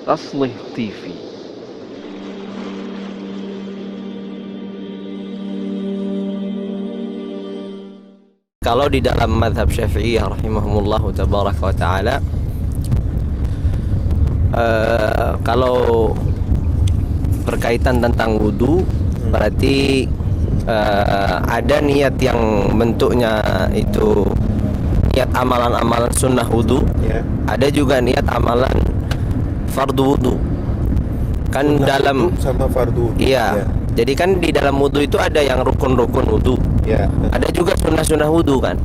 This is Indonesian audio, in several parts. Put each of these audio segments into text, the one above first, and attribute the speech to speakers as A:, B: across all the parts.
A: Taslih TV.
B: Kalau di dalam mazhab Syafi'iyah rahimahumullah tabaraka wa ta'ala, kalau berkaitan tentang wudu, berarti ada niat yang bentuknya itu niat amalan-amalan sunnah wudu, ada juga niat amalan fardu wudu. Kan
C: Sunnah
B: dalam
C: wudu sama fardu wudu.
B: iya. Jadi kan di dalam wudu itu ada yang rukun-rukun wudu, ada juga sunnah-sunnah wudu kan.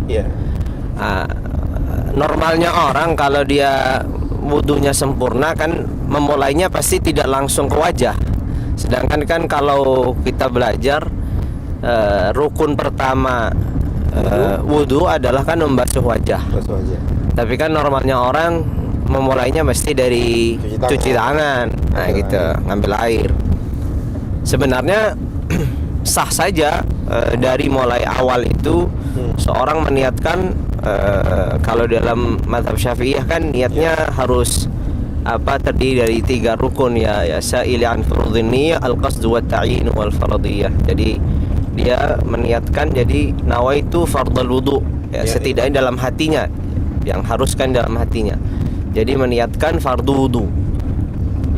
B: Normalnya orang kalau dia wudunya sempurna kan memulainya pasti tidak langsung ke wajah. Sedangkan kan kalau kita belajar rukun pertama wudu adalah kan membasuh wajah. Tapi kan normalnya orang memulainya mesti dari cuci tangan. Nah gitu, ngambil air. Sebenarnya sah saja dari mulai awal itu seorang meniatkan, kalau dalam mazhab Syafi'iyah kan niatnya harus terdiri dari 3 rukun ya sa'ili an furudhin niyyah al-qasdu wa ta'yin wal faradiyah. Jadi dia meniatkan jadi nawaitu fardal wudu ya, setidaknya dalam hatinya, yang haruskan dalam hatinya. Jadi meniatkan fardu wudu.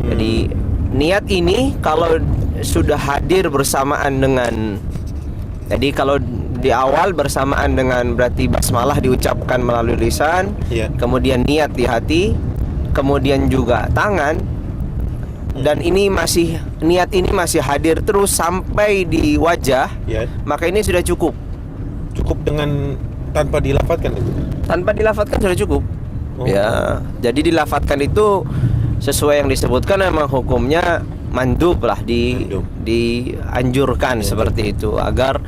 B: Jadi niat ini kalau sudah hadir bersamaan dengan, jadi kalau di awal bersamaan dengan berarti basmalah diucapkan melalui lisan, kemudian niat di hati, kemudian juga tangan, dan ini masih niat ini masih hadir terus sampai di wajah, maka ini sudah cukup.
C: Cukup dengan tanpa dilafadzkan itu. Tanpa
B: dilafadzkan sudah cukup. Ya, jadi dilafadzkan itu sesuai yang disebutkan memang hukumnya mandub lah, dianjurkan seperti itu agar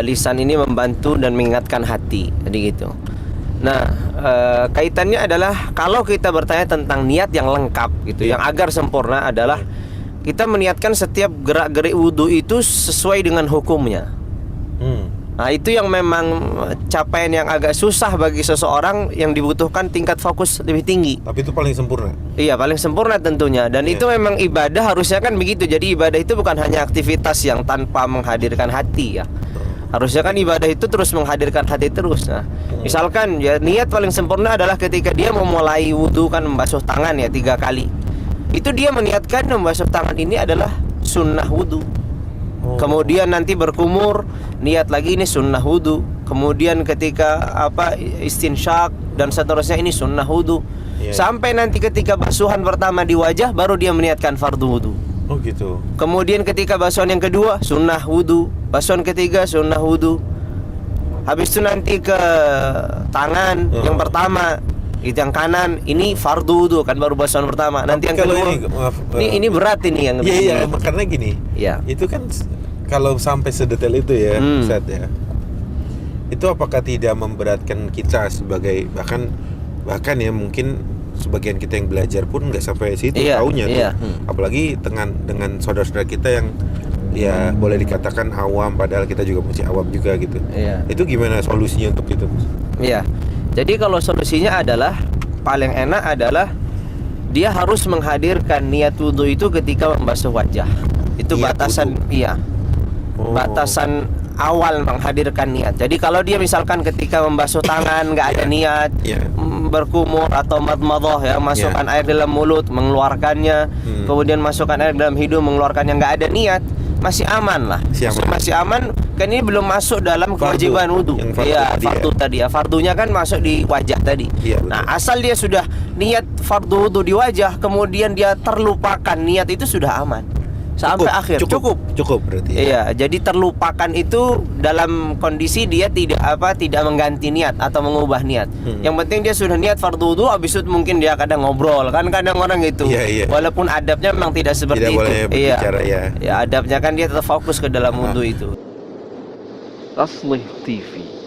B: lisan ini membantu dan mengingatkan hati. Jadi gitu. Nah, kaitannya adalah kalau kita bertanya tentang niat yang lengkap gitu, yang agar sempurna adalah kita meniatkan setiap gerak-gerik wudu itu sesuai dengan hukumnya. Nah, itu yang memang capaian yang agak susah bagi seseorang, yang dibutuhkan tingkat fokus lebih tinggi.
C: Tapi itu paling sempurna.
B: Iya, paling sempurna tentunya. Dan itu memang ibadah harusnya kan begitu. Jadi ibadah itu bukan hanya aktivitas yang tanpa menghadirkan hati ya. Harusnya kan ibadah itu terus menghadirkan hati terus. Nah, misalkan ya niat paling sempurna adalah ketika dia memulai wudu kan membasuh tangan ya 3 kali. Itu dia meniatkan membasuh tangan ini adalah sunnah wudu. Kemudian nanti berkumur, niat lagi ini sunnah wudu. Kemudian ketika istinsyak dan seterusnya ini sunnah wudu. Sampai nanti ketika basuhan pertama di wajah baru dia meniatkan fardu wudu.
C: Oh gitu.
B: Kemudian ketika basuhan yang kedua sunnah wudu, basuhan ketiga sunnah wudu. Habis itu nanti ke tangan yang pertama, itu yang kanan ini fardu wudu kan, baru basuhan pertama. Nanti yang kedua ini berat ini yang
C: iya karena gini. Itu kan kalau sampai sedetail itu ya, Ustaz ya. Itu apakah tidak memberatkan kita sebagai bahkan ya mungkin sebagian kita yang belajar pun nggak sampai situ taunya tuh. Apalagi dengan saudara-saudara kita yang ya boleh dikatakan awam, padahal kita juga masih awam juga gitu. Itu gimana solusinya untuk itu?
B: Jadi kalau solusinya adalah paling enak adalah dia harus menghadirkan niat wudu itu ketika membasuh wajah. Itu niat batasan wudu. Batasan awal menghadirkan niat. Jadi kalau dia misalkan ketika membasuh tangan nggak ada niat, berkumur atau madmadah ya, masukkan air dalam mulut mengeluarkannya, kemudian masukkan air dalam hidung mengeluarkannya, nggak ada niat, masih aman lah. Masih aman kan, ini belum masuk dalam kewajiban wudu. Fardu tadi ya. Fardunya kan masuk di wajah tadi. Nah, asal dia sudah niat fardu wudu di wajah, kemudian dia terlupakan niat, itu sudah aman. Sampai akhir cukup
C: berarti.
B: Jadi terlupakan itu dalam kondisi dia tidak mengganti niat atau mengubah niat. Yang penting dia sudah niat fardu wudu, habis itu mungkin dia kadang ngobrol kan, kadang orang gitu. Walaupun adabnya memang tidak seperti itu.
C: Boleh berbicara,
B: adabnya kan dia tetap fokus ke dalam wudu itu.
A: Taslih TV.